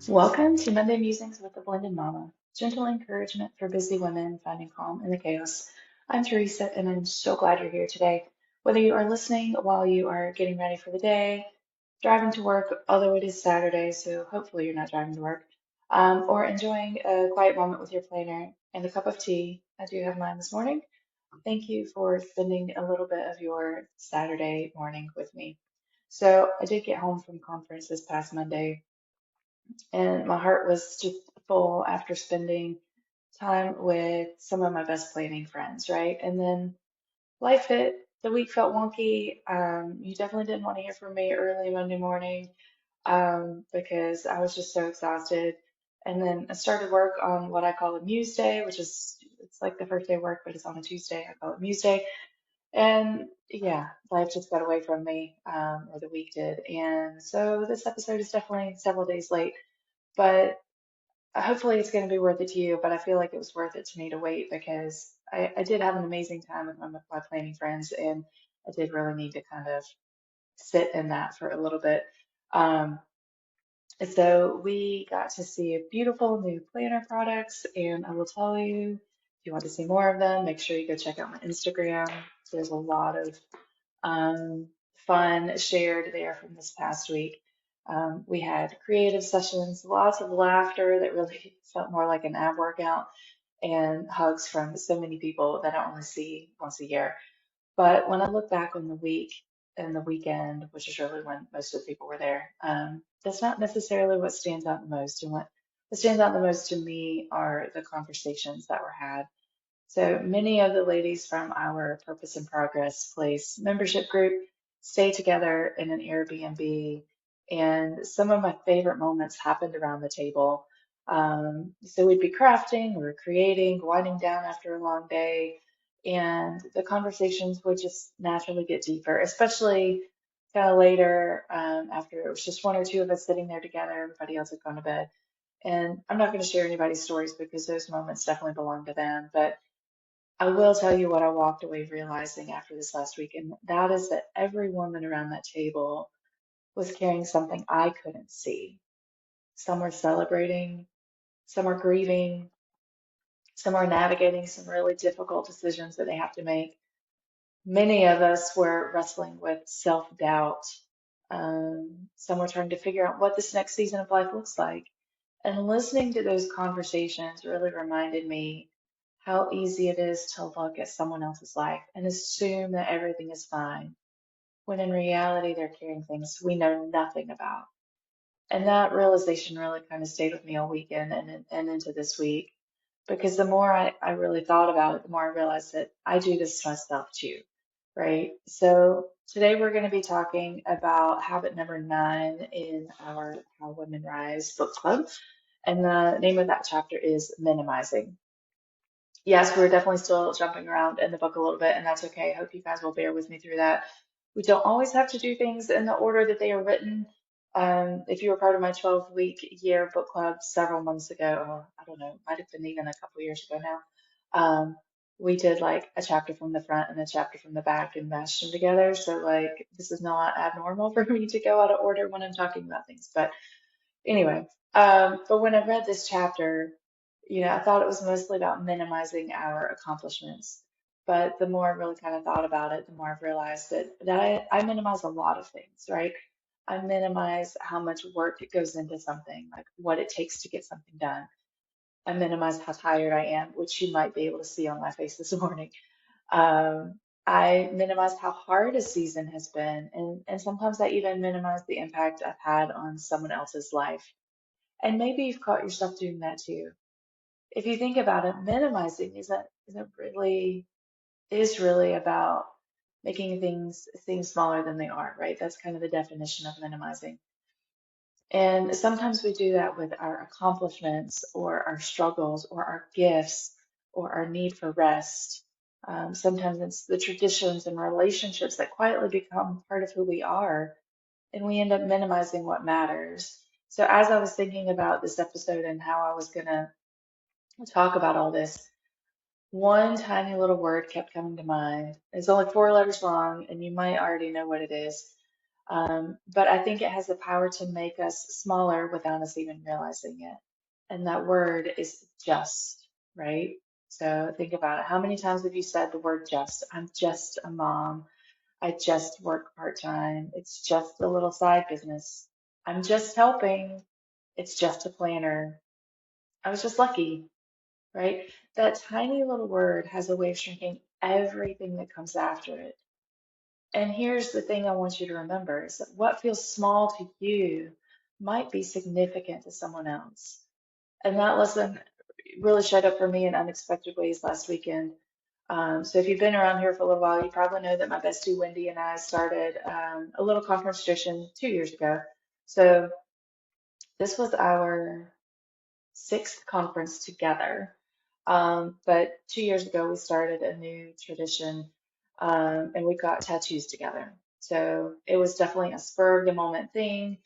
Welcome to Monday Musings with the Blended Mama, gentle encouragement for busy women finding calm in the chaos. I'm Teresa, and I'm so glad you're here today. Whether you are listening while you are getting ready for the day, driving to work, although it is Saturday, so hopefully you're not driving to work, or enjoying a quiet moment with your planner and a cup of tea, I do have mine this morning. Thank you for spending a little bit of your Saturday morning with me. So I did get home from conference this past Monday and my heart was just full after spending time with some of my best planning friends, right? And then life hit. The week felt wonky. You definitely didn't want to hear from me early Monday morning because I was just so exhausted. And then I started work on what I call a Muse Day, which is it's like the first day of work, but it's on a Tuesday. I call it Muse Day. And yeah, life just got away from me, or the week did. And so this episode is definitely several days late. But hopefully it's going to be worth it to you, but I feel like it was worth it to me to wait because I did have an amazing time with my planning friends, and I did really need to kind of sit in that for a little bit. Um, and so we got to see beautiful new planner products, and I will tell you, if you want to see more of them, make sure you go check out my Instagram. There's a lot of um, fun shared there from this past week. We had creative sessions, lots of laughter that really felt more like an ab workout, and hugs from so many people that I only see once a year. But when I look back on the week and the weekend, which is really when most of the people were there, that's not necessarily what stands out the most. And what stands out the most to me are the conversations that were had. So many of the ladies from our Purpose in Progress Place membership group stay together in an Airbnb, and some of my favorite moments happened around the table. So we'd be crafting or creating, winding down after a long day, and the conversations would just naturally get deeper, especially kind of later after it was just one or two of us sitting there together, everybody else had gone to bed. And I'm not going to share anybody's stories because those moments definitely belong to them, but I will tell you what I walked away realizing after this last week, and that is that every woman around that table was carrying something I couldn't see. Some were celebrating, some are grieving, some are navigating some really difficult decisions that they have to make. Many of us were wrestling with self-doubt. Some were trying to figure out what this next season of life looks like. And listening to those conversations really reminded me how easy it is to look at someone else's life and assume that everything is fine, when in reality they're carrying things we know nothing about. And that realization really kind of stayed with me all weekend and into this week. Because the more I really thought about it, the more I realized that I do this to myself too, right? So today we're going to be talking about habit number 9 in our How Women Rise book club. And the name of that chapter is Minimizing. Yes, we're definitely still jumping around in the book a little bit, and that's okay. I hope you guys will bear with me through that. We don't always have to do things in the order that they are written. If you were part of my 12-week year book club several months ago, or I don't know, might have been even a couple years ago now, we did like a chapter from the front and a chapter from the back and mashed them together. So like this is not abnormal for me to go out of order when I'm talking about things. But anyway, but when I read this chapter, I thought it was mostly about minimizing our accomplishments. But the more I really kind of thought about it, the more I've realized that I minimize a lot of things, right? I minimize how much work it goes into something, like what it takes to get something done. I minimize how tired I am, which you might be able to see on my face this morning. Um, I minimize how hard a season has been, and sometimes I even minimize the impact I've had on someone else's life. And maybe you've caught yourself doing that too. If you think about it, minimizing isn't really is really about making things seem smaller than they are, right? That's kind of the definition of minimizing. And sometimes we do that with our accomplishments or our struggles or our gifts or our need for rest. Sometimes it's the traditions and relationships that quietly become part of who we are, and we end up minimizing what matters. So, as I was thinking about this episode and how I was going to talk about all this, one tiny little word kept coming to mind. It's only 4 letters long, and you might already know what it is. But I think it has the power to make us smaller without us even realizing it. And that word is just, right? So think about it. How many times have you said the word just? I'm just a mom. I just work part-time. It's just a little side business. I'm just helping. It's just a planner. I was just lucky, right? That tiny little word has a way of shrinking everything that comes after it. And here's the thing I want you to remember is that what feels small to you might be significant to someone else. And that lesson really showed up for me in unexpected ways last weekend. So if you've been around here for a little while, you probably know that my bestie Wendy and I started a little conference tradition 2 years ago. So this was our sixth conference together. But 2 years ago, we started a new tradition and we got tattoos together. So it was definitely a spur of the moment thing.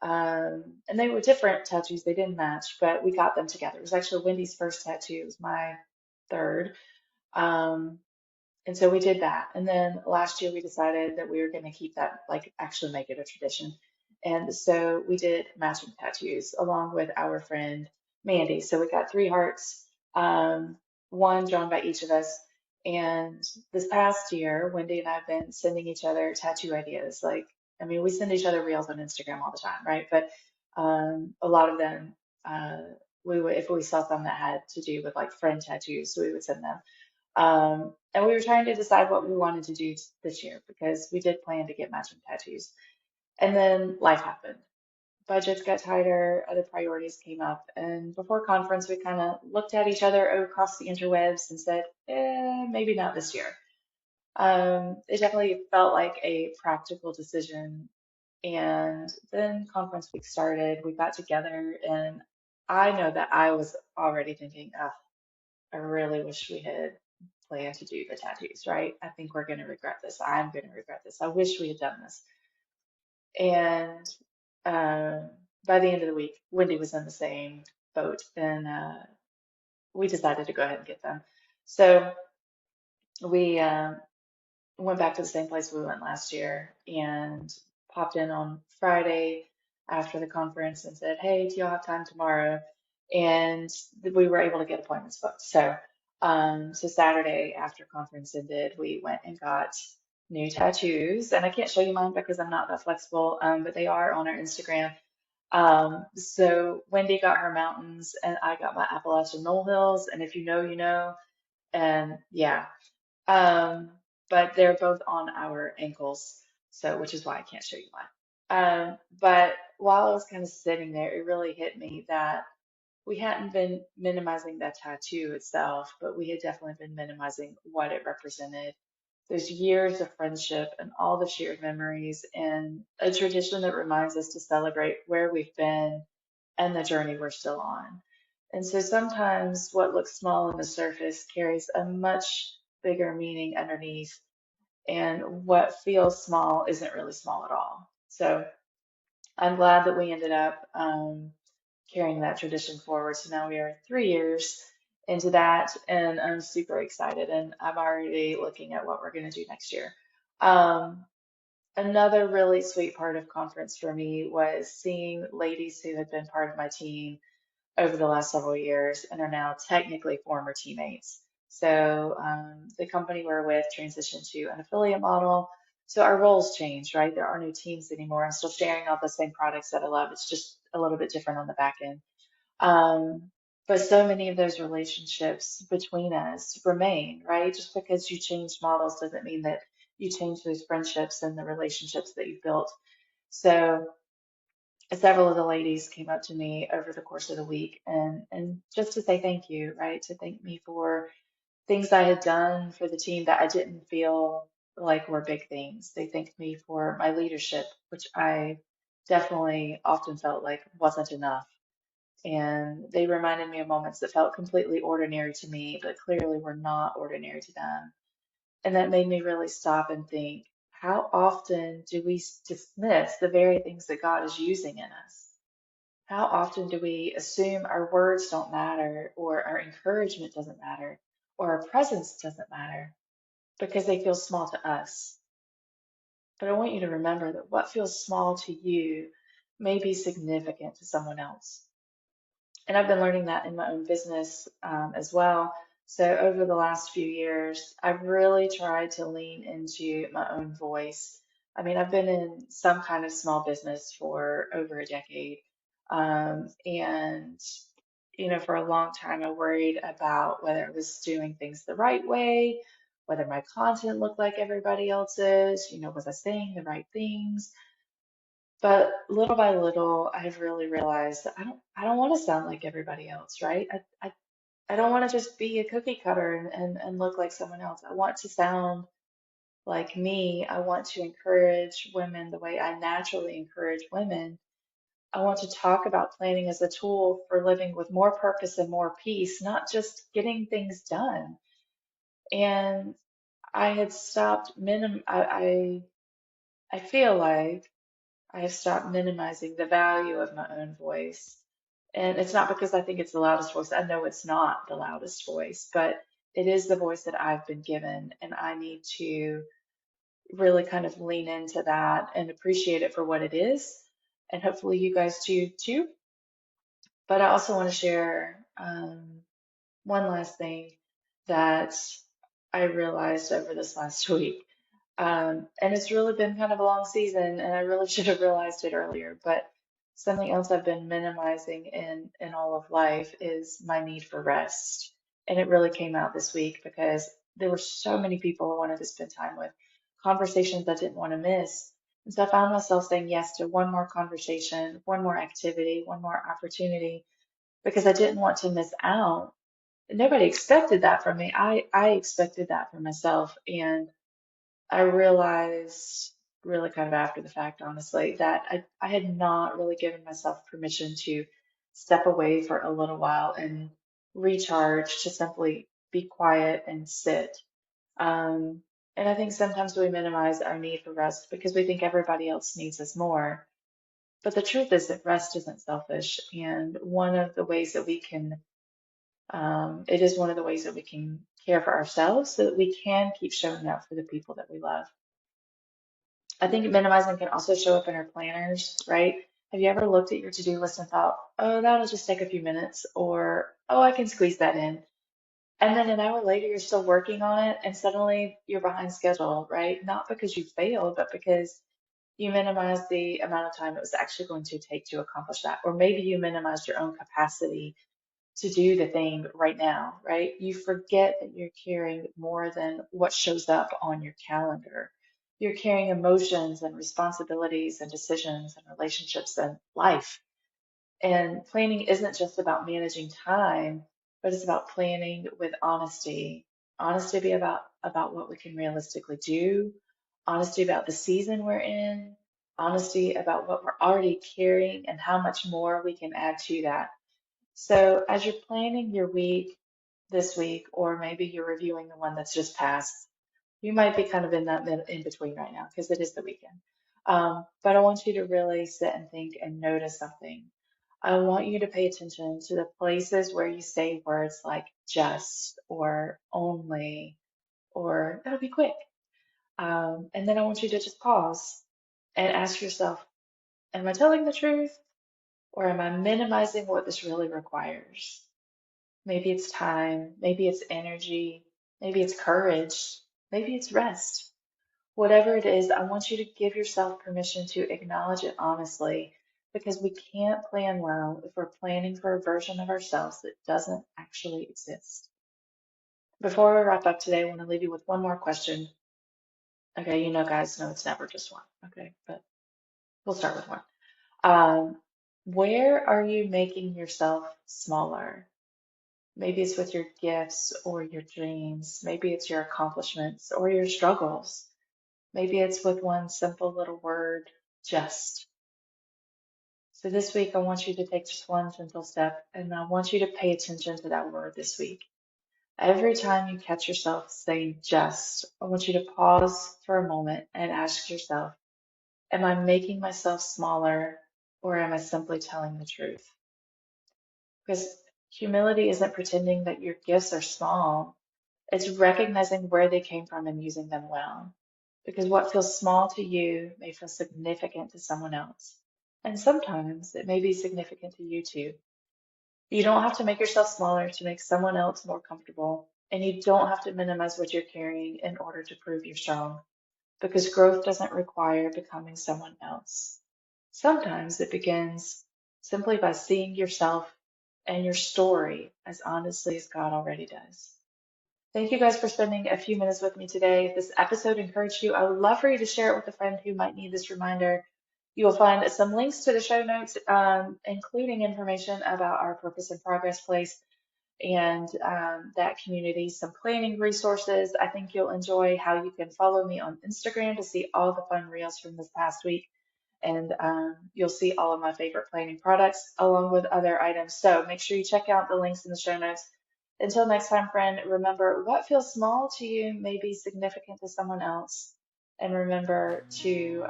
And they were different tattoos, they didn't match, but we got them together. It was actually Wendy's first tattoo, it was my third. Um, and so we did that. And then last year we decided that we were going to keep that, like actually make it a tradition. And so we did matching tattoos along with our friend Mandy. So we got three hearts, um, one drawn by each of us. And this past year, Wendy and I have been sending each other tattoo ideas. Like, I mean, we send each other reels on Instagram all the time, right? But a lot of them, uh, we would, if we saw some that had to do with like friend tattoos, we would send them. And we were trying to decide what we wanted to do this year because we did plan to get matching tattoos. And then life happened. Budgets got tighter, other priorities came up. And before conference, we kind of looked at each other across the interwebs and said, maybe not this year. It definitely felt like a practical decision. And then conference week started. We got together, and I know that I was already thinking, oh, I really wish we had planned to do the tattoos, right? I think we're going to regret this. I'm going to regret this. I wish we had done this. And by the end of the week, Wendy was in the same boat, and we decided to go ahead and get them. So we went back to the same place we went last year and popped in on Friday after the conference and said, "Hey, do y'all have time tomorrow?" And we were able to get appointments booked. So Saturday after conference ended, we went and got new tattoos. And I can't show you mine because I'm not that flexible, but they are on our Instagram. So Wendy got her mountains and I got my Appalachian molehills. And if you know, you know. And yeah, um, but they're both on our ankles, so which is why I can't show you mine. But while I was kind of sitting there, it really hit me that we hadn't been minimizing that tattoo itself, but we had definitely been minimizing what it represented. Those years of friendship and all the shared memories, and a tradition that reminds us to celebrate where we've been and the journey we're still on. And so sometimes what looks small on the surface carries a much bigger meaning underneath, and what feels small isn't really small at all. So I'm glad that we ended up carrying that tradition forward. So now we are 3 years into that, and I'm super excited, and I'm already looking at what we're going to do next year. Um, Another really sweet part of conference for me was seeing ladies who had been part of my team over the last several years and are now technically former teammates. So the company we're with transitioned to an affiliate model. So our roles changed, right? There are no teams anymore. I'm still sharing all the same products that I love. It's just a little bit different on the back end. Um, but so many of those relationships between us remain, right? Just because you change models doesn't mean that you change those friendships and the relationships that you've built. So several of the ladies came up to me over the course of the week and just to say thank you, right? To thank me for things I had done for the team that I didn't feel like were big things. They thanked me for my leadership, which I definitely often felt like wasn't enough. And they reminded me of moments that felt completely ordinary to me, but clearly were not ordinary to them. And that made me really stop and think, how often do we dismiss the very things that God is using in us? How often do we assume our words don't matter, or our encouragement doesn't matter, or our presence doesn't matter because they feel small to us? but I want you to remember that what feels small to you may be significant to someone else. And I've been learning that in my own business as well. So over the last few years, I've really tried to lean into my own voice. I mean, I've been in some kind of small business for over a decade. And, for a long time, I worried about whether I was doing things the right way, whether my content looked like everybody else's, was I saying the right things? But little by little, I've really realized that I don't want to sound like everybody else, right? I don't want to just be a cookie cutter and look like someone else. I want to sound like me. I want to encourage women the way I naturally encourage women. I want to talk about planning as a tool for living with more purpose and more peace, not just getting things done. And I had stopped I feel like I have stopped minimizing the value of my own voice. And it's not because I think it's the loudest voice. I know it's not the loudest voice, but it is the voice that I've been given. And I need to really kind of lean into that and appreciate it for what it is. And hopefully you guys do too. But I also want to share one last thing that I realized over this last week. And it's really been kind of a long season, and I really should have realized it earlier. But something else I've been minimizing in all of life is my need for rest. And it really came out this week because there were so many people I wanted to spend time with, conversations I didn't want to miss. And so I found myself saying yes to one more conversation, one more activity, one more opportunity because I didn't want to miss out. Nobody expected that from me. I expected that for myself. And I realized really kind of after the fact, honestly, that I had not really given myself permission to step away for a little while and recharge, to simply be quiet and sit. And I think sometimes we minimize our need for rest because we think everybody else needs us more. But the truth is that rest isn't selfish. And one of the ways that we can, it is one of the ways that we can care for ourselves so that we can keep showing up for the people that we love. I think minimizing can also show up in our planners, right? Have you ever looked at your to-do list and thought, oh, that'll just take a few minutes, or oh, I can squeeze that in. And then an hour later, you're still working on it, and suddenly you're behind schedule, right? Not because you failed, but because you minimized the amount of time it was actually going to take to accomplish that. Or maybe you minimized your own capacity to do the thing right now, right? You forget that you're carrying more than what shows up on your calendar. You're carrying emotions and responsibilities and decisions and relationships and life. And planning isn't just about managing time, but it's about planning with honesty. Honesty be about what we can realistically do, honesty about the season we're in, honesty about what we're already carrying and how much more we can add to that. So, as you're planning your week this week, or maybe you're reviewing the one that's just passed, you might be kind of in that in between right now because it is the weekend. But I want you to really sit and think and notice something. I want you to pay attention to the places where you say words like just or only or that'll be quick. And then I want you to just pause and ask yourself, am I telling the truth or am I minimizing what this really requires? Maybe it's time, maybe it's energy, maybe it's courage, maybe it's rest. Whatever it is, I want you to give yourself permission to acknowledge it honestly because we can't plan well if we're planning for a version of ourselves that doesn't actually exist. Before we wrap up today, I want to leave you with one more question. Okay, guys, know it's never just one. Okay, but we'll start with one. Um, where are you making yourself smaller? Maybe it's with your gifts or your dreams. Maybe it's your accomplishments or your struggles. Maybe it's with one simple little word, just. So this week, I want you to take just one gentle step and I want you to pay attention to that word this week. Every time you catch yourself saying just, I want you to pause for a moment and ask yourself, am I making myself smaller or am I simply telling the truth? Because humility isn't pretending that your gifts are small. It's recognizing where they came from and using them well. because what feels small to you may feel significant to someone else. And sometimes it may be significant to you too. You don't have to make yourself smaller to make someone else more comfortable, and you don't have to minimize what you're carrying in order to prove you're strong, because growth doesn't require becoming someone else. Sometimes it begins simply by seeing yourself and your story as honestly as God already does. Thank you guys for spending a few minutes with me today. If this episode encouraged you, I would love for you to share it with a friend who might need this reminder. You will find some links to the show notes, including information about our Purpose and Progress place and that community, some planning resources. I think you'll enjoy how you can follow me on Instagram to see all the fun reels from this past week. And you'll see all of my favorite planning products along with other items. So make sure you check out the links in the show notes. Until next time, friend, remember what feels small to you may be significant to someone else. And remember to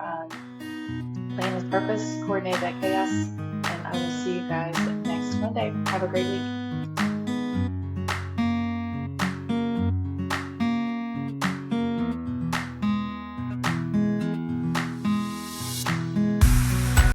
plan with purpose, coordinate that chaos. And I will see you guys next Monday. Have a great week.